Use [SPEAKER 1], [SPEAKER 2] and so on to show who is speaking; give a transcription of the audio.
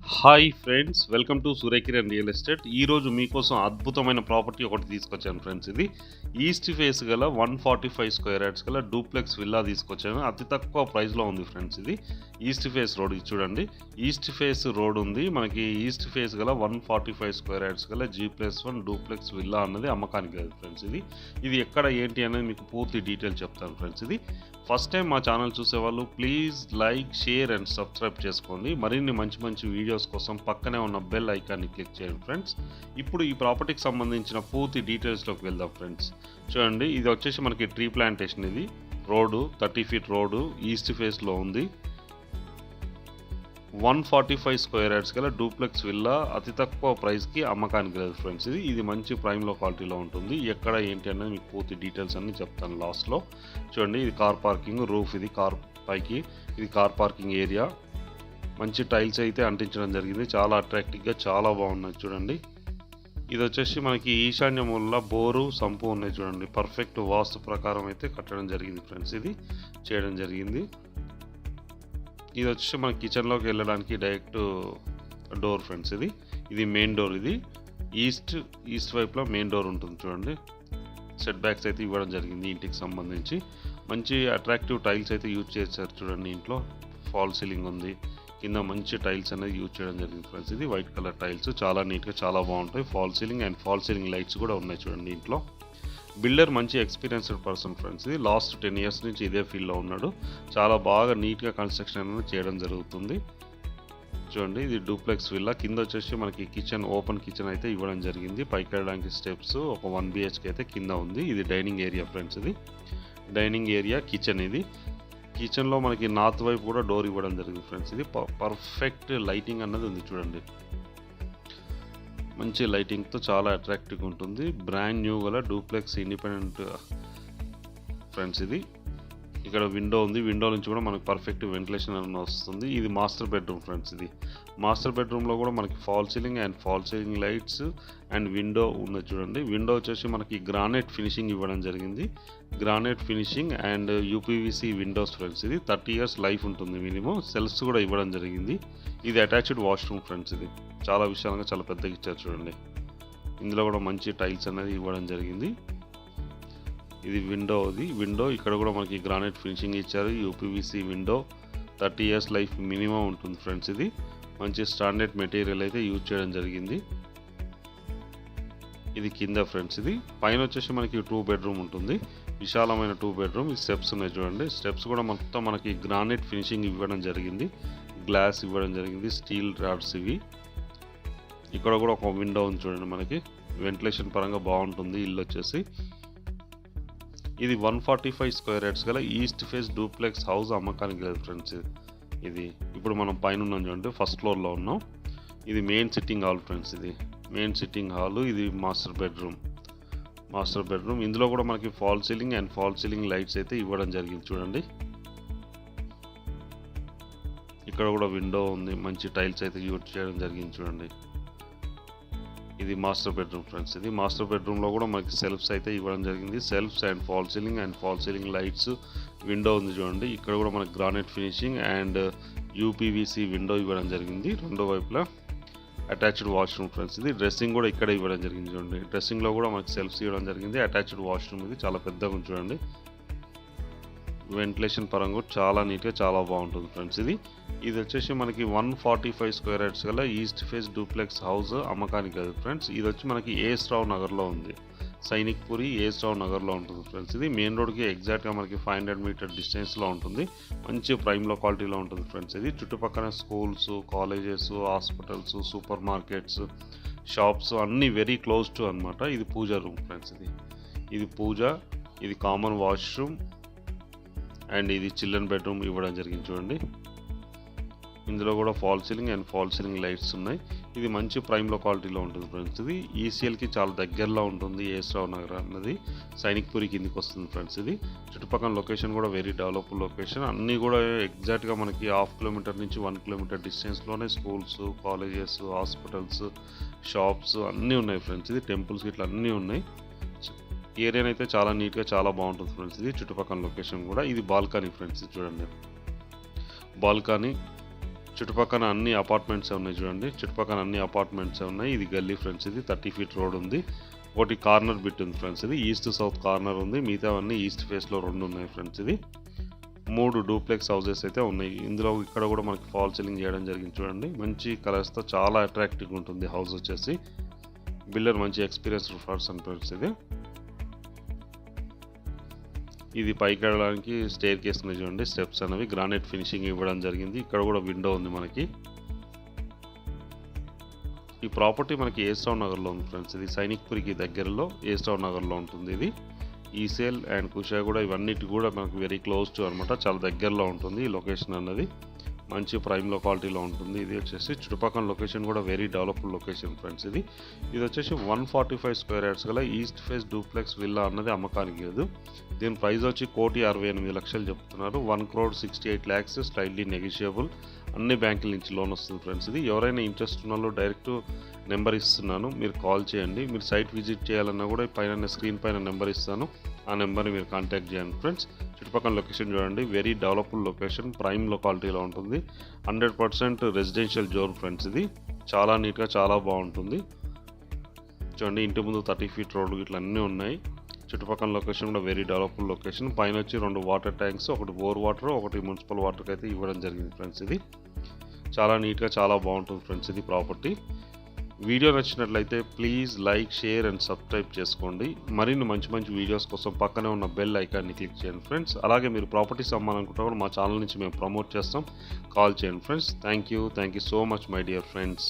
[SPEAKER 1] Hi friends, welcome to Surya Kiran real estate. ఈరోజు మీకోసం అద్భుతమైన ప్రాపర్టీ ఒకటి తీసుకొచ్చాను ఫ్రెండ్స్. ఇది ఈస్ట్ ఫేస్ గల 145 స్క్వేర్ యార్డ్స్ గల డూప్లెక్స్ విల్లా తీసుకొచ్చాను. అతి తక్కువ ప్రైస్లో ఉంది ఫ్రెండ్స్. ఇది ఈస్ట్ ఫేస్ రోడ్, ఇది చూడండి. ఈస్ట్ ఫేస్ రోడ్ ఉంది మనకి. ఈస్ట్ ఫేస్ గల 145 స్క్వేర్ యార్డ్స్ గల G+1 డూప్లెక్స్ విల్లా అన్నది అమ్మకానికి లేదు ఫ్రెండ్స్. ఇది ఎక్కడ ఏంటి అనేది మీకు పూర్తి డీటెయిల్ చెప్తాను ఫ్రెండ్స్. ఇది ఫస్ట్ టైం మా ఛానల్ చూసేవాళ్ళు please like, share and subscribe చేసుకోండి. మరిన్ని మంచి మంచి వీడియోస్ కోసం పక్కనే ఉన్న బెల్ ఐకాన్ని క్లిక్ చేయండి ఫ్రెండ్స్. ఇప్పుడు ఈ ప్రాపర్టీకి సంబంధించిన పూర్తి డీటెయిల్స్లోకి వెళ్దాం ఫ్రెండ్స్. చూడండి, ఇది వచ్చేసి మనకి ట్రీ ప్లాంటేషన్. ఇది రోడ్డు 30 ఫీట్ రోడ్డు ఈస్ట్ ఫేస్లో ఉంది. 145 స్క్వేర్ యార్డ్స్ గల డూప్లెక్స్ విల్లా అతి తక్కువ ప్రైస్కి అమ్మకానికి లేదు ఫ్రెండ్స్. ఇది మంచి ప్రైమ్లో క్వాలిటీలో ఉంటుంది. ఎక్కడ ఏంటి అనేది మీకు పూర్తి డీటెయిల్స్ అన్ని చెప్తాను లాస్ట్లో. చూడండి, ఇది కార్ పార్కింగ్ రూఫ్, ఇది కార్ పైకి, ఇది కార్ పార్కింగ్ ఏరియా. మంచి టైల్స్ అయితే అంటించడం జరిగింది. చాలా అట్రాక్టివ్గా చాలా బాగున్నాయి చూడండి. ఇది వచ్చేసి మనకి ఈశాన్య మూల బోరు, సంపు ఉన్నాయి చూడండి. పర్ఫెక్ట్ వాస్తు ప్రకారం అయితే కట్టడం జరిగింది ఫ్రెండ్స్. ఇది చేయడం జరిగింది. ఇది వచ్చేసి మన కిచెన్లోకి వెళ్ళడానికి డైరెక్ట్ డోర్ ఫ్రెండ్స్. ఇది మెయిన్ డోర్. ఇది ఈస్ట్ వైపులో మెయిన్ డోర్ ఉంటుంది చూడండి. సెట్ బ్యాక్స్ అయితే ఇవ్వడం జరిగింది. ఇంటికి సంబంధించి మంచి అట్రాక్టివ్ టైల్స్ అయితే యూజ్ చేశారు చూడండి. ఇంట్లో ఫాల్ సీలింగ్ ఉంది, కింద మంచి టైల్స్ అనేది యూజ్ చేయడం జరిగింది ఫ్రెండ్స్. ఇది వైట్ కలర్ టైల్స్, చాలా నీట్గా చాలా బాగుంటాయి. Fall ceiling and false ceiling lights కూడా ఉన్నాయి చూడండి. ఇంట్లో బిల్డర్ మంచి ఎక్స్పీరియన్స్డ్ పర్సన్ ఫ్రెండ్స్. ఇది లాస్ట్ 10 ఇయర్స్ నుంచి ఇదే ఫీల్డ్లో ఉన్నాడు. చాలా బాగా నీట్గా కన్స్ట్రక్షన్ అనేది చేయడం జరుగుతుంది చూడండి. ఇది డూప్లెక్స్ విల్లా. కింద వచ్చేసి మనకి కిచెన్, ఓపెన్ కిచెన్ అయితే ఇవ్వడం జరిగింది. పైకి వెళ్ళడానికి స్టెప్స్, ఒక 1 BHK అయితే కింద ఉంది. ఇది డైనింగ్ ఏరియా ఫ్రెండ్స్. ఇది డైనింగ్ ఏరియా, కిచెన్. ఇది కిచెన్లో మనకి నార్త్ వైపు కూడా డోర్ ఇవ్వడం జరిగింది ఫ్రెండ్స్. ఇది పర్ఫెక్ట్ లైటింగ్ అన్నది ఉంది చూడండి. మంచి లైటింగ్తో చాలా అట్రాక్టివ్గా ఉంటుంది. బ్రాండ్ న్యూ గల డూప్లెక్స్ ఇండిపెండెంట్ ఫ్రెండ్స్. ఇది ఇక్కడ విండో ఉంది. విండో నుంచి కూడా మనకి పర్ఫెక్ట్ వెంటిలేషన్ అనేది వస్తుంది. ఇది మాస్టర్ బెడ్రూమ్ ఫ్రెండ్స్. ఇది మాస్టర్ బెడ్రూమ్లో కూడా మనకి fall ceiling and false ceiling lights and window ఉన్నది చూడండి. విండో వచ్చేసి మనకి గ్రానైట్ ఫినిషింగ్ ఇవ్వడం జరిగింది. Granite finishing and UPVC Windows friends. ఇది 30 ఇయర్స్ లైఫ్ ఉంటుంది మినిమం. సెల్ఫ్స్ కూడా ఇవ్వడం జరిగింది. ఇది అటాచ్డ్ వాష్రూమ్ ఫ్రెండ్స్. ఇది చాలా విశాలంగా చాలా పెద్దగా ఇచ్చారు చూడండి. ఇందులో కూడా మంచి టైల్స్ అనేది ఇవ్వడం జరిగింది. ఇది విండో. విండో ఇక్కడ కూడా మనకి గ్రానైట్ ఫినిషింగ్ ఇచ్చారు. UPVC window 30 years life minimum ఉంటుంది ఫ్రెండ్స్. ఇది మంచి స్టాండర్డ్ మెటీరియల్ అయితే యూజ్ చేయడం జరిగింది. ఇది కింద ఫ్రెండ్స్. ఇది పైన వచ్చేసి మనకి 2 బెడ్రూమ్ ఉంటుంది. విశాలమైన 2 బెడ్రూమ్. ఈ స్టెప్స్ ఉన్నాయి చూడండి. స్టెప్స్ కూడా మొత్తం మనకి గ్రానైట్ ఫినిషింగ్ ఇవ్వడం జరిగింది. గ్లాస్ ఇవ్వడం జరిగింది. స్టీల్ రాడ్స్ ఇవి. ఇక్కడ కూడా ఒక విండో ఉంది చూడండి. మనకి వెంటిలేషన్ పరంగా బాగుంటుంది ఇల్లు వచ్చేసి. ఇది 145 స్క్వేర్ యార్డ్స్ గల ఈస్ట్ ఫేస్ డూప్లెక్స్ హౌస్ అమ్మకానికి లేదు ఫ్రెండ్స్. ఇది ఇప్పుడు మనం పైన ఉన్నాం చూడండి, ఫస్ట్ ఫ్లోర్లో ఉన్నాం. ఇది మెయిన్ సిట్టింగ్ హాల్ ఫ్రెండ్స్. ఇది మెయిన్ సిట్టింగ్ హాల్. ఇది మాస్టర్ బెడ్రూమ్. ఇందులో కూడా మనకి fall ceiling and false ceiling lights అయితే ఇవ్వడం జరిగింది చూడండి. ఇక్కడ కూడా విండో ఉంది. మంచి టైల్స్ అయితే యూజ్ చేయడం జరిగింది చూడండి. ఇది మాస్టర్ బెడ్రూమ్ ఫ్రెండ్స్. ఇది మాస్టర్ బెడ్రూమ్లో కూడా మనకి సెల్ఫ్స్ అయితే ఇవ్వడం జరిగింది. Shelves and false ceiling lights, window ఉంది చూడండి. ఇక్కడ కూడా మనకి granite finishing and UPVC window ఇవ్వడం జరిగింది. రెండో వైపులా అటాచ్డ్ వాష్రూమ్ ఫ్రెండ్స్. ఇది డ్రెస్సింగ్ కూడా ఇక్కడ ఇవ్వడం జరిగింది చూడండి. డ్రెస్సింగ్లో కూడా మనకి సెల్ఫ్స్ ఇవ్వడం జరిగింది. Attached washroom. ఇది చాలా పెద్దగా ఉంది చూడండి. వెంటిలేషన్ పరంగా చాలా నీట్గా చాలా బాగుంటుంది ఫ్రెండ్స్. ఇది వచ్చేసి మనకి 145 స్క్వేర్ యార్డ్స్ గల ఈస్ట్ ఫేస్ డూప్లెక్స్ హౌస్ అమ్మకానికి లేదు ఫ్రెండ్స్. ఇది వచ్చి మనకి AS రావు నగర్లో ఉంది. సైనిక్పురి AS రావు నగర్లో ఉంటుంది ఫ్రెండ్స్. ఇది మెయిన్ రోడ్కి ఎగ్జాక్ట్గా మనకి 500 మీటర్ డిస్టెన్స్లో ఉంటుంది. మంచి ప్రైమ్లో క్వాలిటీలో ఉంటుంది ఫ్రెండ్స్. ఇది చుట్టుపక్కల schools, colleges, hospitals, super markets, shops అన్నీ వెరీ క్లోజ్ టు అనమాట. ఇది పూజ రూమ్ ఫ్రెండ్స్. ఇది పూజ. ఇది కామన్ వాష్రూమ్ అండ్ ఇది చిల్డ్రన్ బెడ్రూమ్ ఇవ్వడం జరిగింది చూడండి. ఇందులో కూడా fall ceiling and false ceiling lights ఉన్నాయి. ఇది మంచి ప్రైమ్లో క్వాలిటీలో ఉంటుంది ఫ్రెండ్స్. ఇది ECLకి చాలా దగ్గరలో ఉంటుంది. AS రావు నగర్ అన్నది సైనిక్పురి కిందికి వస్తుంది ఫ్రెండ్స్. ఇది చుట్టుపక్కల లొకేషన్ కూడా వెరీ డెవలప్డ్ లొకేషన్. అన్నీ కూడా ఎగ్జాక్ట్గా మనకి 1/2 కిలోమీటర్ నుంచి 1 కిలోమీటర్ డిస్టెన్స్లోనే స్కూల్స్, కాలేజెస్, హాస్పిటల్స్, షాప్స్ అన్నీ ఉన్నాయి ఫ్రెండ్స్. ఇది టెంపుల్స్ ఇట్లా అన్నీ ఉన్నాయి. ఏరియా అయితే చాలా నీట్గా చాలా బాగుంటుంది ఫ్రెండ్స్. ఇది చుట్టుపక్కల లొకేషన్ కూడా. ఇది బాల్కనీ ఫ్రెండ్స్. చూడండి, బాల్కనీ చుట్టుపక్కల అన్ని అపార్ట్మెంట్స్ ఉన్నాయి చూడండి. చుట్టుపక్కల అన్ని అపార్ట్మెంట్స్ ఉన్నాయి. ఇది గల్లీ ఫ్రెండ్స్. ఇది 30 ఫీట్ రోడ్ ఉంది. ఒకటి కార్నర్ బిట్ ఉంది ఫ్రెండ్స్. ఇది ఈస్ట్ సౌత్ కార్నర్ ఉంది. మిగతావన్నీ ఈస్ట్ ఫేస్లో 2 ఉన్నాయి ఫ్రెండ్స్. ఇది 3 డూప్లెక్స్ హౌసెస్ అయితే ఉన్నాయి. ఇందులో ఇక్కడ కూడా మనకి ఫాల్ సీలింగ్ చేయడం జరిగింది చూడండి. మంచి కలర్స్తో చాలా అట్రాక్టివ్గా ఉంటుంది హౌస్ వచ్చేసి. బిల్డర్ మంచి ఎక్స్పీరియన్స్డ్ పర్సన్ ఫ్రెండ్స్. ఇది పైకి వెళ్ళడానికి స్టేర్ కేస్ ఉన్నాయి చూడండి. స్టెప్స్ అనేవి గ్రానైట్ ఫినిషింగ్ ఇవ్వడం జరిగింది. ఇక్కడ కూడా విండో ఉంది మనకి. ఈ ప్రాపర్టీ మనకి ఏస్టౌన్ నగర్లో ఉంది ఫ్రెండ్స్. ఇది సైనిక్పురికి దగ్గరలో ఏస్టౌన్ నగర్లో ఉంటుంది. ఇది ఈసేల్ అండ్ కుషాగూడ ఇవన్నిటి కూడా మనకు వెరీ క్లోజ్ టు అనమాట. చాలా దగ్గరలో ఉంటుంది ఈ లొకేషన్ అన్నది. మంచి ప్రైమ్ లొకాలిటీలో ఉంటుంది. ఇది వచ్చేసి చుట్టుపక్కల లొకేషన్ కూడా వెరీ డెవలప్డ్ లొకేషన్ ఫ్రెండ్స్. ఇది వచ్చేసి 145 స్క్వేర్ యార్డ్స్ గల ఈస్ట్ ఫేస్ డూప్లెక్స్ విల్లా అన్నది అమ్మకానికి లేదు. దీని ప్రైస్ వచ్చి 1,68,00,000 చెప్తున్నారు. 1,68,00,000 స్లైడ్లీ నెగిషియబుల్. అన్ని బ్యాంకుల నుంచి లోన్ వస్తుంది ఫ్రెండ్స్. ఇది ఎవరైనా ఇంట్రెస్ట్ ఉన్న వాళ్ళు డైరెక్ట్ నెంబర్ ఇస్తున్నాను, మీరు కాల్ చేయండి. మీరు సైట్ విజిట్ చేయాలన్నా కూడా పైన స్క్రీన్ పైన నెంబర్ ఇస్తాను, ఆ నెంబర్ని మీరు కాంటాక్ట్ చేయండి ఫ్రెండ్స్. చుట్టుపక్కల లొకేషన్ చూడండి. వెరీ డెవలప్డ్ లొకేషన్, ప్రైమ్ లొకాలిటీలో ఉంటుంది. 100% రెసిడెన్షియల్ జోన్ ఫ్రెండ్స్. ఇది చాలా నీట్గా చాలా బాగుంటుంది చూడండి. ఇంటి ముందు 30 ఫీట్ రోడ్లు ఇట్లా అన్నీ ఉన్నాయి. చుట్టుపక్కల లొకేషన్ కూడా వెరీ డెవలప్డ్ లొకేషన్. పైన వచ్చి 2 వాటర్ ట్యాంక్స్, ఒకటి బోర్ వాటర్, ఒకటి మున్సిపల్ వాటర్కి అయితే ఇవ్వడం జరిగింది ఫ్రెండ్స్. ఇది చాలా నీట్గా చాలా బాగుంటుంది ఫ్రెండ్స్. ఇది ప్రాపర్టీ. వీడియో నచ్చినట్లయితే please like, share and subscribe చేసుకోండి. మరిన్ని మంచి వీడియోస్ కోసం పక్కనే ఉన్న బెల్ ఐకాన్ని క్లిక్ చేయండి ఫ్రెండ్స్. అలాగే మీరు ప్రాపర్టీస్ అమ్మాలనుకుంటే కూడా మా ఛానల్ నుంచి మేము ప్రమోట్ చేస్తాం. కాల్ చేయండి friends. Thank you so much my dear friends.